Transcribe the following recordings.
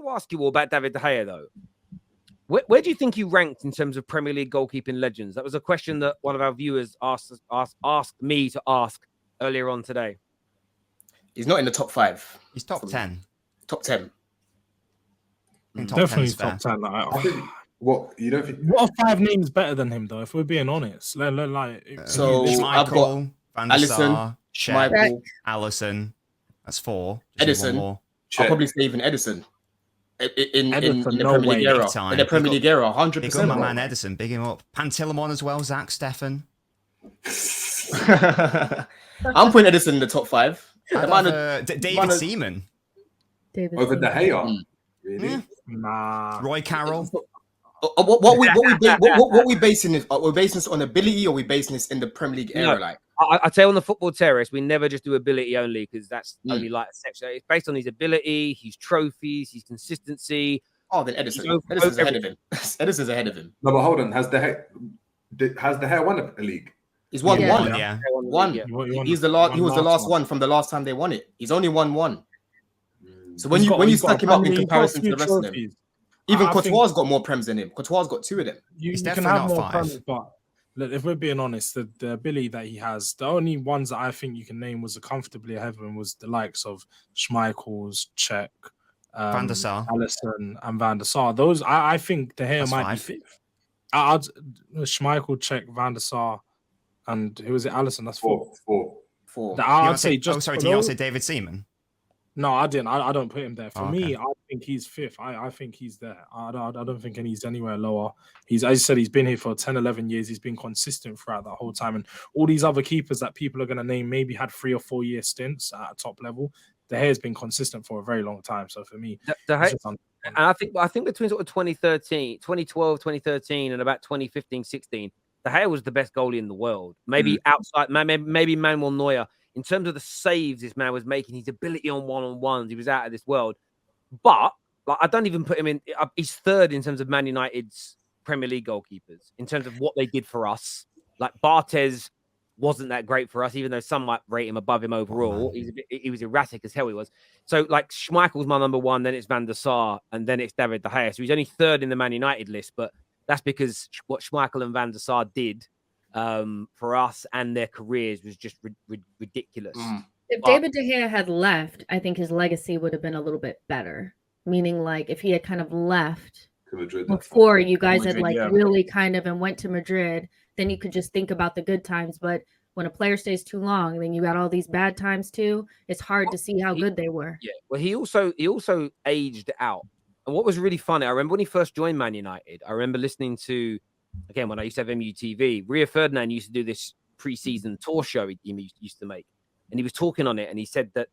want to ask you all about David De Gea, though. Where do you think he ranked in terms of Premier League goalkeeping legends? That was a question that one of our viewers asked me to ask earlier on today. He's not in the top 5. He's top 10. Top 10. Definitely top 10. I think, what you don't think? What are 5 names better than him, though? If we're being honest, So I've got Van der Sar, Schmeichel, Alisson. That's 4. Edison. I'll probably say even Edison. In the no Premier League era. Time. In the Premier League era, 100%. Big up my man Edison, big him up. Pantilimon as well, Zach Steffen. I'm putting Edison in the top 5. David Seaman. Over De Gea? Really? Nah. Roy Carroll. What we basing this? We're basing this on ability, or we basing this in the Premier League era? Like I tell you, on the football terrace, we never just do ability only, because that's only like a section. It's based on his ability, his trophies, his consistency. Oh, then Edison. Edison's ahead of him. Edison's ahead of him. No, but hold on. Has De Gea won a league? He's won one. Yeah. One. He's the last. He was the last one from the last time they won it. He's only won one. So when you stack him up in comparison to the rest of them, even Courtois got more prems than him. Courtois got 2 of them. You can have more prems, but look, if we're being honest, the ability that he has, the only ones that I think you can name was comfortably ahead of him was the likes of Schmeichel's, Czech, Van der Sar, Alisson, and Van der Sar. Those I think De Gea might be 5th. Schmeichel, Czech, Van der Sar, and who was it? Alisson. That's 4. 4. I'd say just. Did you not say David Seaman? No, I didn't. I don't put him there. For me, I think he's 5th. I think he's there. I don't think he's anywhere lower. As I said, he's been here for 10, 11 years. He's been consistent throughout that whole time. And all these other keepers that people are going to name maybe had 3 or 4 year stints at a top level. De Gea's been consistent for a very long time. So for me, and I think between sort of 2012, 2013, and about 2015, 16, De Gea was the best goalie in the world. Maybe outside, maybe Manuel Neuer. In terms of the saves this man was making, his ability on one-on-ones, he was out of this world. But I don't even put him in. He's 3rd in terms of Man United's Premier League goalkeepers in terms of what they did for us. Like Barthez wasn't that great for us, even though some might rate him above him overall. He was erratic as hell. He was. So like Schmeichel's my number 1, then it's Van der Sar, and then it's David De Gea. So he's only 3rd in the Man United list, but that's because what Schmeichel and Van der Sar did for us and their careers was just ridiculous. If David De Gea had left, I think his legacy would have been a little bit better. Meaning, like, if he had kind of left before you guys had really kind of and went to Madrid, then you could just think about the good times. But when a player stays too long, then you got all these bad times too. It's hard to see how good they were. Yeah. Well, he also aged out. And what was really funny, I remember when he first joined Man United, I remember listening to, again, when I used to have MUTV, Rio Ferdinand used to do this pre-season tour show he used to make. And he was talking on it, and he said that,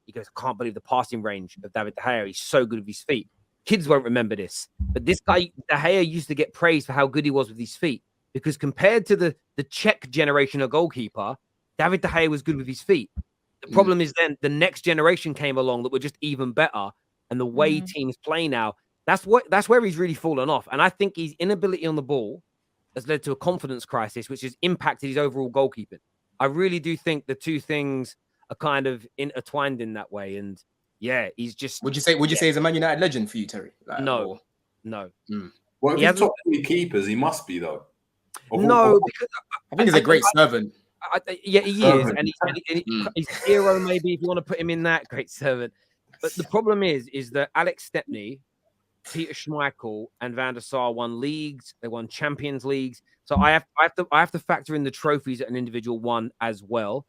he goes, I can't believe the passing range of David De Gea. He's so good with his feet. Kids won't remember this. But this guy, De Gea, used to get praised for how good he was with his feet. Because compared to the Czech generation of goalkeeper, David De Gea was good with his feet. The problem is then the next generation came along that were just even better. And the way teams play now, that's where he's really fallen off. And I think his inability on the ball has led to a confidence crisis, which has impacted his overall goalkeeping. I really do think the two things are kind of intertwined in that way. And yeah, he's just. Would you say he's a Man United legend for you, Terry? Like, no. Well, if he's top 3 keepers, he must be though. Because I think he's a great servant. Yeah, he is, and he's hero. Maybe if you want to put him in that, great servant. But the problem is that Alex Stepney, Peter Schmeichel, and Van der Sar won leagues. They won Champions Leagues. So I have to factor in the trophies that an individual won as well.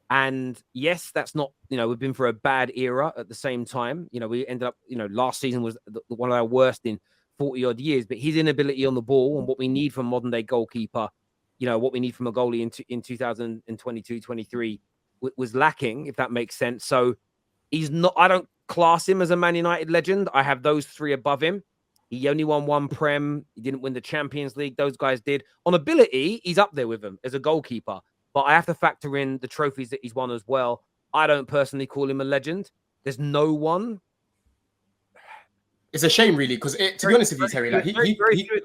And yes, that's not, we've been for a bad era at the same time. We ended up, last season was one of our worst in 40 odd years. But his inability on the ball and what we need from modern day goalkeeper, what we need from a goalie in 2022-23 was lacking, if that makes sense. So he's not. I don't class him as a Man United legend. I have those 3 above him. He only won 1 Prem. He didn't win the Champions League. Those guys did. On ability, he's up there with them as a goalkeeper. But I have to factor in the trophies that he's won as well. I don't personally call him a legend. There's no one. It's a shame, really, because to be honest with you, Terry,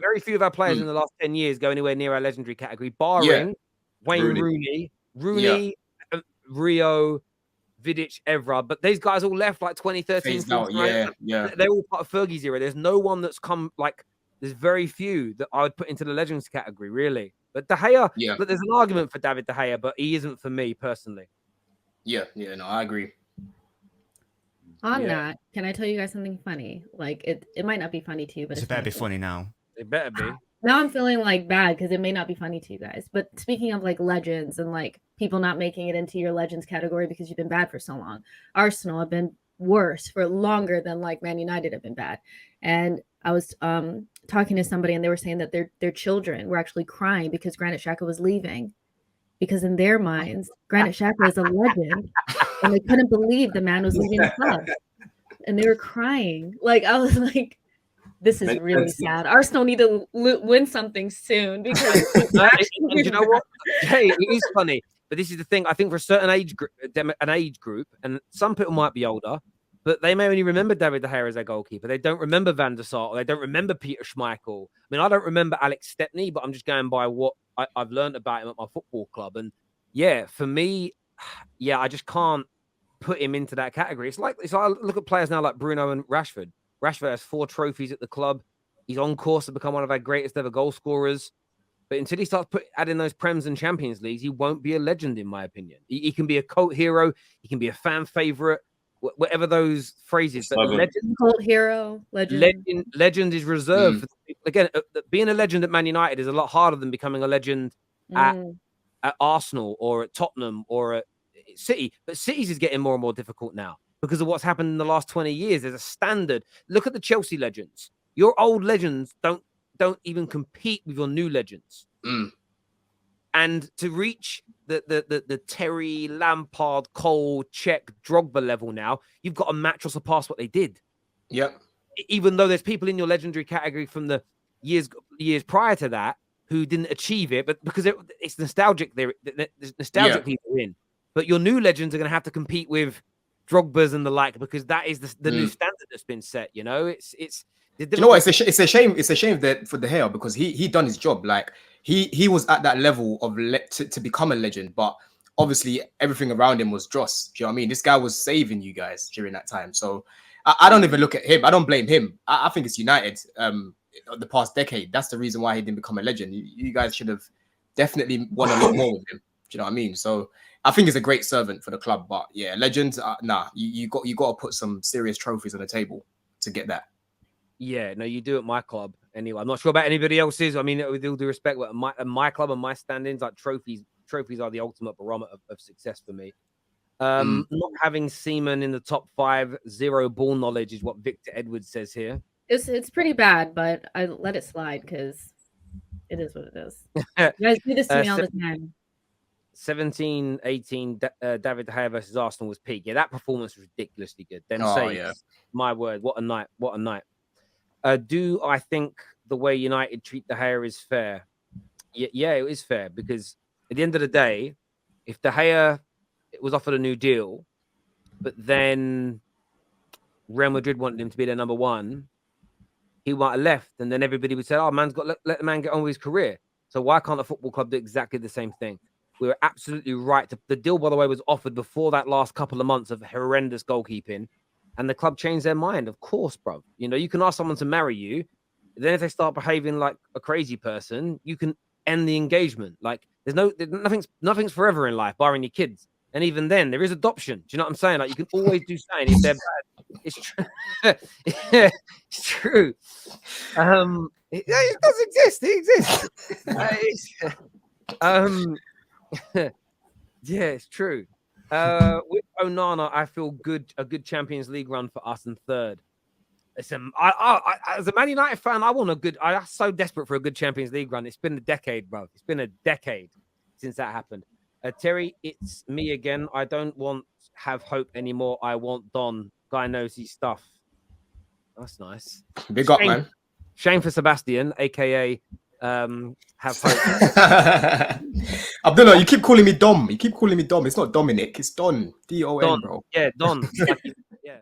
very few of our players in the last 10 years go anywhere near our legendary category, barring Wayne Rooney, Rio, Vidic, Evra, but these guys all left like 2013. Yeah. They're all part of Fergie's era. There's no one that's come like. There's very few that I would put into the legends category, really. But De Gea, but there's an argument for David De Gea, but he isn't for me personally. No, I agree. On that, can I tell you guys something funny? Like it might not be funny to you, but it better be funny now. It better be. Now I'm feeling like bad because it may not be funny to you guys. But speaking of like legends and like people not making it into your legends category because you've been bad for so long, Arsenal have been worse for longer than like Man United have been bad. And I was talking to somebody and they were saying that their children were actually crying because Granit Xhaka was leaving, because in their minds Granit Xhaka is a legend and they couldn't believe the man was leaving the club, and they were crying. Like I was like, this is really sad. Arsenal need to win something soon because you know what? Hey, it is funny, but this is the thing. I think for a certain age group, and some people might be older, but they may only remember David De Gea as their goalkeeper. They don't remember Van der Sar. They don't remember Peter Schmeichel. I mean, I don't remember Alex Stepney, but I'm just going by what I've learned about him at my football club. And yeah, for me, I just can't put him into that category. It's like I look at players now like Bruno and Rashford. Rashford has 4 trophies at the club. He's on course to become one of our greatest ever goal scorers. But until he starts adding those Prems and Champions Leagues, he won't be a legend, in my opinion. He can be a cult hero. He can be a fan favorite. Whatever those phrases, but legend, cult hero, legend is reserved for again. Being a legend at Man United is a lot harder than becoming a legend at Arsenal or at Tottenham or at City. But City's is getting more and more difficult now because of what's happened in the last 20 years. There's a standard. Look at the Chelsea legends. Your old legends don't even compete with your new legends. And to reach the Terry, Lampard, Cole, Cech, Drogba level now, you've got to match or surpass what they did. Yep. Even though there's people in your legendary category from the years prior to that who didn't achieve it, but because it's nostalgic, they're nostalgically in. But your new legends are going to have to compete with Drogba's and the like, because that is the new standard that's been set. You know, it's. You know what? It's a shame. It's a shame that for De Gea, because he done his job. Like he was at that level of to become a legend, but obviously everything around him was dross. Do you know what I mean? This guy was saving you guys during that time. So I don't even look at him. I don't blame him. I think it's United. The past decade, that's the reason why he didn't become a legend. You guys should have definitely won a lot more with him. Do you know what I mean? So I think he's a great servant for the club. But yeah, legends. Nah, you got to put some serious trophies on the table to get that. Yeah, no, you do at my club anyway. I'm not sure about anybody else's. I mean, with all due respect, but my club and my standings, like trophies are the ultimate barometer of success for me. Not having Seaman in the top 5, 0 ball knowledge is what Victor Edwards says here. It's pretty bad, but I let it slide because it is what it is. You guys do this to me all the time. 17-18, David De Gea versus Arsenal was peak. Yeah, that performance was ridiculously good. My word, what a night! What a night! Do I think the way United treat De Gea is fair? Yeah, it is fair, because at the end of the day, if De Gea was offered a new deal, but then Real Madrid wanted him to be their number 1, he might have left, and then everybody would say, "Oh, man's got let the man get on with his career." So why can't a football club do exactly the same thing? We were absolutely right. The deal, by the way, was offered before that last couple of months of horrendous goalkeeping. And the club changed their mind, of course, bro. You know, you can ask someone to marry you. Then if they start behaving like a crazy person, you can end the engagement. Like nothing's forever in life, barring your kids. And even then, there is adoption. Do you know what I'm saying? Like you can always do something if they're bad. It's true. Yeah, it's true. It does exist. It exists. Yeah, it's true. With Onana, I feel a good Champions League run for us in 3rd. Listen, I as a Man United fan, I'm so desperate for a good Champions League run. It's been a decade, bro. It's been a decade since that happened. Terry, it's me again. I don't want have hope anymore. I want Don. Guy knows his stuff. That's nice. Big up, man. Shame for Sebastian, aka have hope. Abdullah, you keep calling me Dom. It's not Dominic. It's Don. Don, bro. Yeah, Don. Yeah.